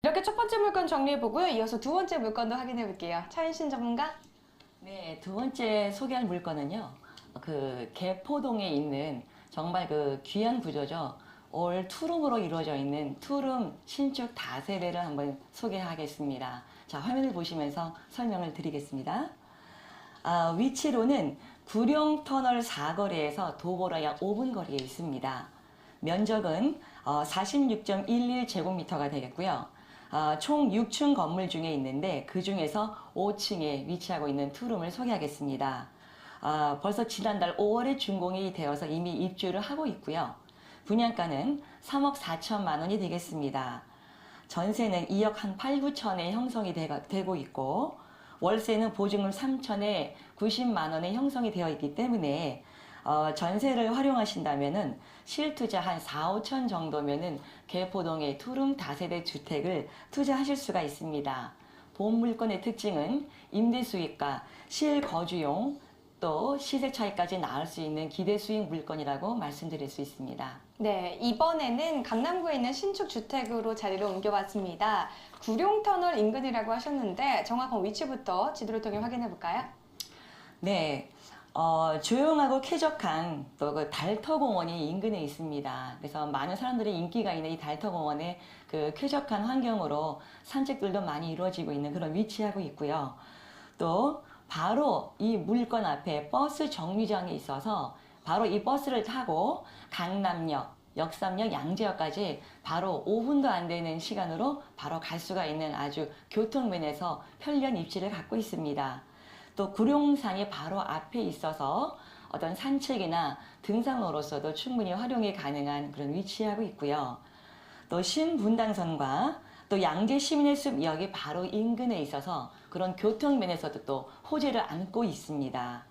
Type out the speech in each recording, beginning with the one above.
이렇게 첫 번째 물건 정리해보고요. 이어서 두 번째 물건도 확인해볼게요. 차윤신 전문가. 네, 두 번째 소개할 물건은요. 개포동에 있는 정말 귀한 구조죠. 올 투룸으로 이루어져 있는 투룸 신축 다세대를 한번 소개하겠습니다. 자, 화면을 보시면서 설명을 드리겠습니다. 위치로는 구룡터널 사거리에서 도보로 약 5분 거리에 있습니다. 면적은 46.11제곱미터가 되겠고요. 총 6층 건물 중에 있는데 그 중에서 5층에 위치하고 있는 투룸을 소개하겠습니다. 벌써 지난달 5월에 준공이 되어서 이미 입주를 하고 있고요. 분양가는 3억 4천만 원이 되겠습니다. 전세는 2억 한 8, 9천에 형성이 되고 있고 월세는 보증금 3천에 90만 원에 형성이 되어 있기 때문에 전세를 활용하신다면은 실투자 한 4, 5천 정도면은 개포동의 투룸 다세대 주택을 투자하실 수가 있습니다. 본 물건의 특징은 임대 수익과 실거주용 또 시세 차이까지 나올 수 있는 기대 수익 물건이라고 말씀드릴 수 있습니다. 네, 이번에는 강남구에 있는 신축 주택으로 자리를 옮겨봤습니다. 구룡터널 인근이라고 하셨는데 정확한 위치부터 지도를 통해 확인해볼까요? 네, 조용하고 쾌적한 또 달터공원이 인근에 있습니다. 그래서 많은 사람들이 인기가 있는 이 달터공원의 쾌적한 환경으로 산책들도 많이 이루어지고 있는 그런 위치하고 있고요. 또 바로 이 물건 앞에 버스 정류장이 있어서 바로 이 버스를 타고 강남역, 역삼역, 양재역까지 바로 5분도 안 되는 시간으로 바로 갈 수가 있는 아주 교통면에서 편리한 입지를 갖고 있습니다. 또 구룡산이 바로 앞에 있어서 어떤 산책이나 등산로로서도 충분히 활용이 가능한 그런 위치하고 있고요. 또 신분당선과 또 양재 시민의 숲역이 바로 인근에 있어서 그런 교통면에서도 또 호재를 안고 있습니다.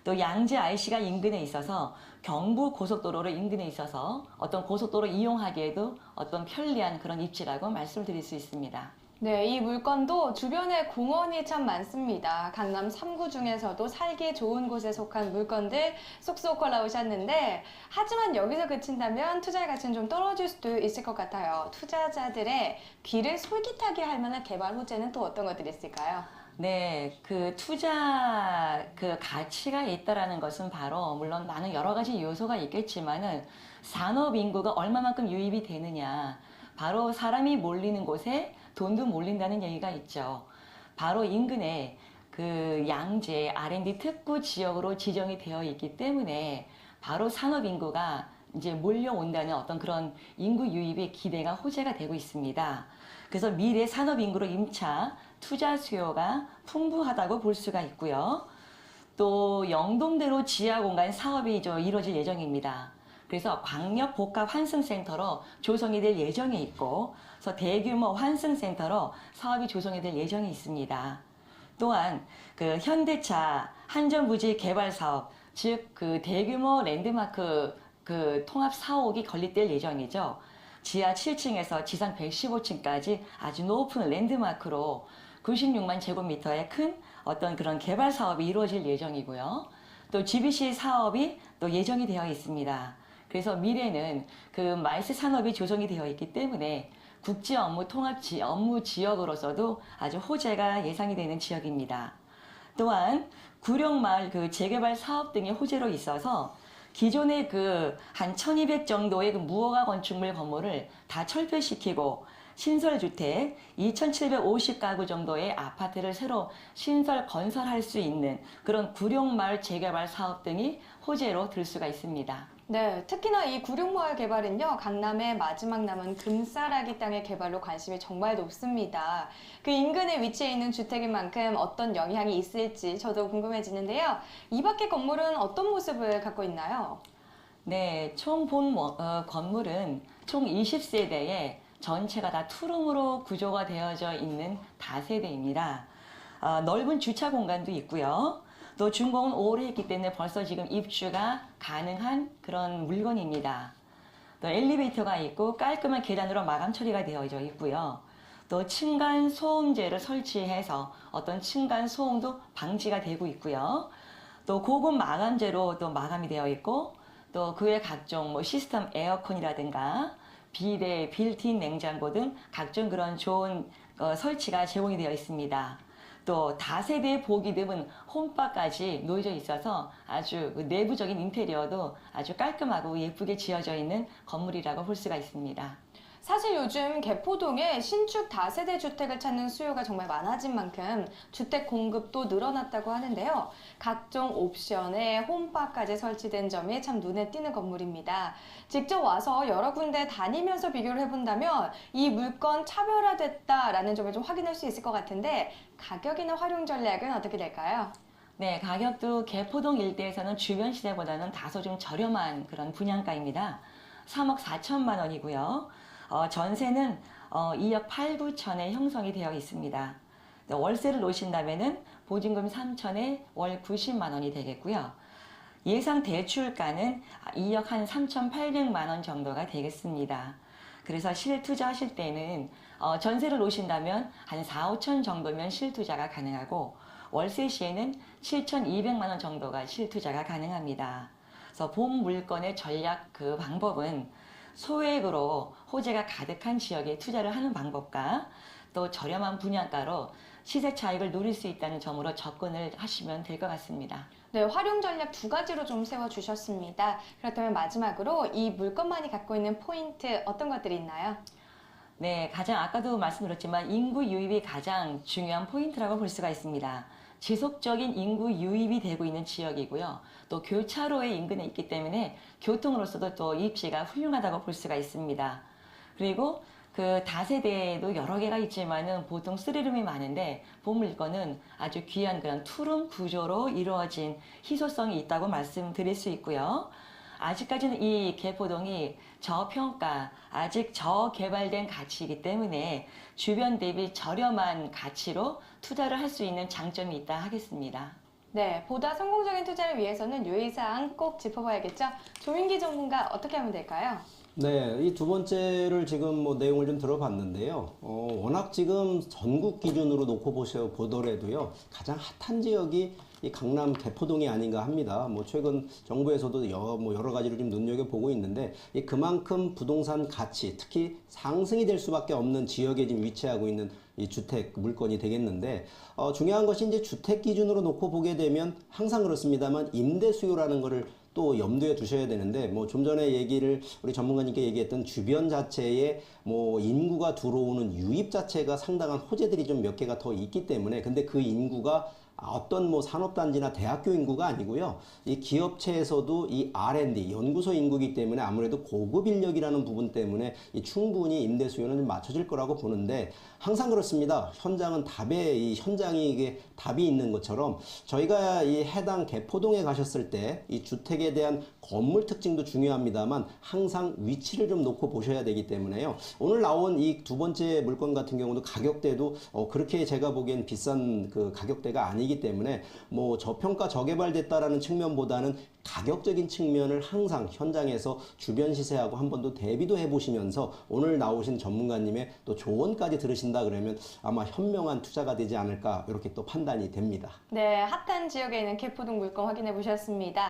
또 양재 IC가 인근에 있어서 경부 고속도로로 인근에 있어서 어떤 고속도로 이용하기에도 어떤 편리한 그런 입지라고 말씀을 드릴 수 있습니다. 네, 이 물건도 주변에 공원이 참 많습니다. 강남 3구 중에서도 살기 좋은 곳에 속한 물건들 쏙쏙 골라오셨는데 하지만 여기서 그친다면 투자의 가치는 좀 떨어질 수도 있을 것 같아요. 투자자들의 귀를 솔깃하게 할 만한 개발 호재는 또 어떤 것들이 있을까요? 네, 투자 가치가 있다라는 것은 바로 물론 많은 여러 가지 요소가 있겠지만은 산업 인구가 얼마만큼 유입이 되느냐. 바로 사람이 몰리는 곳에 돈도 몰린다는 얘기가 있죠. 바로 인근에 양재 R&D 특구 지역으로 지정이 되어 있기 때문에 바로 산업 인구가 이제 몰려온다는 어떤 그런 인구 유입의 기대가 호재가 되고 있습니다. 그래서 미래 산업 인구로 임차 투자 수요가 풍부하다고 볼 수가 있고요. 또 영동대로 지하 공간 사업이 이루어질 예정입니다. 그래서 광역 복합 환승센터로 조성이 될 예정에 있고, 그래서 대규모 환승센터로 사업이 조성이 될 예정이 있습니다. 또한 현대차 한전부지 개발 사업, 즉 대규모 랜드마크 통합 사옥이 건립될 예정이죠. 지하 7층에서 지상 115층까지 아주 높은 랜드마크로 96만 제곱미터의 큰 어떤 그런 개발 사업이 이루어질 예정이고요. 또 GBC 사업이 또 예정이 되어 있습니다. 그래서 미래는 마이스 산업이 조성이 되어 있기 때문에 국제 업무 통합 업무 지역으로서도 아주 호재가 예상이 되는 지역입니다. 또한 구룡마을 재개발 사업 등의 호재로 있어서 기존의 한 1200 정도의 무허가 건축물 건물을 다 철폐시키고 신설주택 2750가구 정도의 아파트를 새로 신설 건설할 수 있는 그런 구룡마을 재개발 사업 등이 호재로 들 수가 있습니다. 네, 특히나 이 구룡마을 개발은요, 강남의 마지막 남은 금싸라기 땅의 개발로 관심이 정말 높습니다. 그 인근에 위치해 있는 주택인 만큼 어떤 영향이 있을지 저도 궁금해지는데요. 이 밖의 건물은 어떤 모습을 갖고 있나요? 네, 총 건물은 총 20세대에 전체가 다 투룸으로 구조가 되어져 있는 다세대입니다. 넓은 주차 공간도 있고요. 또 준공은 오래 했기 때문에 벌써 지금 입주가 가능한 그런 물건입니다. 또 엘리베이터가 있고 깔끔한 계단으로 마감 처리가 되어져 있고요. 또 층간 소음제를 설치해서 어떤 층간 소음도 방지가 되고 있고요. 또 고급 마감재로 또 마감이 되어 있고 또 그외 각종 시스템 에어컨이라든가 비대, 빌트인 냉장고 등 각종 그런 좋은 설치가 제공이 되어 있습니다. 또 다세대 보기드문 홈바까지 놓여져 있어서 아주 그 내부적인 인테리어도 아주 깔끔하고 예쁘게 지어져 있는 건물이라고 볼 수가 있습니다. 사실 요즘 개포동에 신축 다세대 주택을 찾는 수요가 정말 많아진 만큼 주택 공급도 늘어났다고 하는데요. 각종 옵션에 홈바까지 설치된 점이 참 눈에 띄는 건물입니다. 직접 와서 여러 군데 다니면서 비교를 해본다면 이 물건 차별화됐다라는 점을 좀 확인할 수 있을 것 같은데 가격이나 활용 전략은 어떻게 될까요? 네, 가격도 개포동 일대에서는 주변 시세보다는 다소 좀 저렴한 그런 분양가입니다. 3억 4천만 원이고요. 전세는 2억 8, 9천에 형성이 되어 있습니다. 월세를 놓으신다면은 보증금 3천에 월 90만 원이 되겠고요. 예상 대출가는 2억 한 3,800만 원 정도가 되겠습니다. 그래서 실투자하실 때는 전세를 놓으신다면 한 4, 5천 정도면 실투자가 가능하고 월세 시에는 7,200만 원 정도가 실투자가 가능합니다. 그래서 본 물건의 전략 그 방법은 소액으로 호재가 가득한 지역에 투자를 하는 방법과 또 저렴한 분양가로 시세 차익을 누릴 수 있다는 점으로 접근을 하시면 될 것 같습니다. 네, 활용 전략 두 가지로 좀 세워주셨습니다. 그렇다면 마지막으로 이 물건만이 갖고 있는 포인트 어떤 것들이 있나요? 네, 가장 아까도 말씀드렸지만 인구 유입이 가장 중요한 포인트라고 볼 수가 있습니다. 지속적인 인구 유입이 되고 있는 지역이고요. 또 교차로의 인근에 있기 때문에 교통으로서도 또 입지가 훌륭하다고 볼 수가 있습니다. 그리고 그 다세대에도 여러 개가 있지만은 보통 3룸이 많은데 본 물건은 아주 귀한 그런 투룸 구조로 이루어진 희소성이 있다고 말씀드릴 수 있고요. 아직까지는 이 개포동이 저평가, 아직 저개발된 가치이기 때문에 주변 대비 저렴한 가치로 투자를 할 수 있는 장점이 있다 하겠습니다. 네, 보다 성공적인 투자를 위해서는 유의사항 꼭 짚어봐야겠죠? 조민기 전문가 어떻게 하면 될까요? 네, 이 두 번째를 지금 뭐 내용을 좀 들어봤는데요. 워낙 지금 전국 기준으로 놓고 보더라도요, 가장 핫한 지역이 이 강남 개포동이 아닌가 합니다. 뭐 최근 정부에서도 여러 가지를 좀 눈여겨보고 있는데, 그만큼 부동산 가치, 특히 상승이 될 수밖에 없는 지역에 지금 위치하고 있는 이 주택 물건이 되겠는데, 중요한 것이 이제 주택 기준으로 놓고 보게 되면 항상 그렇습니다만 임대 수요라는 거를 또 염두에 두셔야 되는데, 뭐 좀 전에 우리 전문가님께 얘기했던 주변 자체에 뭐 인구가 들어오는 유입 자체가 상당한 호재들이 좀 몇 개가 더 있기 때문에, 근데 그 인구가 어떤 뭐 산업단지나 대학교 인구가 아니고요. 이 기업체에서도 이 R&D, 연구소 인구이기 때문에 아무래도 고급 인력이라는 부분 때문에 충분히 임대 수요는 좀 맞춰질 거라고 보는데, 항상 그렇습니다. 현장은 이 현장이 이게 답이 있는 것처럼 저희가 이 해당 개포동에 가셨을 때 이 주택에 대한 건물 특징도 중요합니다만 항상 위치를 좀 놓고 보셔야 되기 때문에요. 오늘 나온 이 두 번째 물건 같은 경우도 가격대도 그렇게 제가 보기엔 비싼 그 가격대가 아니기 때문에 뭐 저평가 저개발됐다라는 측면보다는 가격적인 측면을 항상 현장에서 주변 시세하고 한 번 더 대비도 해보시면서 오늘 나오신 전문가님의 또 조언까지 들으신다 그러면 아마 현명한 투자가 되지 않을까 이렇게 또 판단이 됩니다. 네, 핫한 지역에 있는 개포동 물건 확인해 보셨습니다.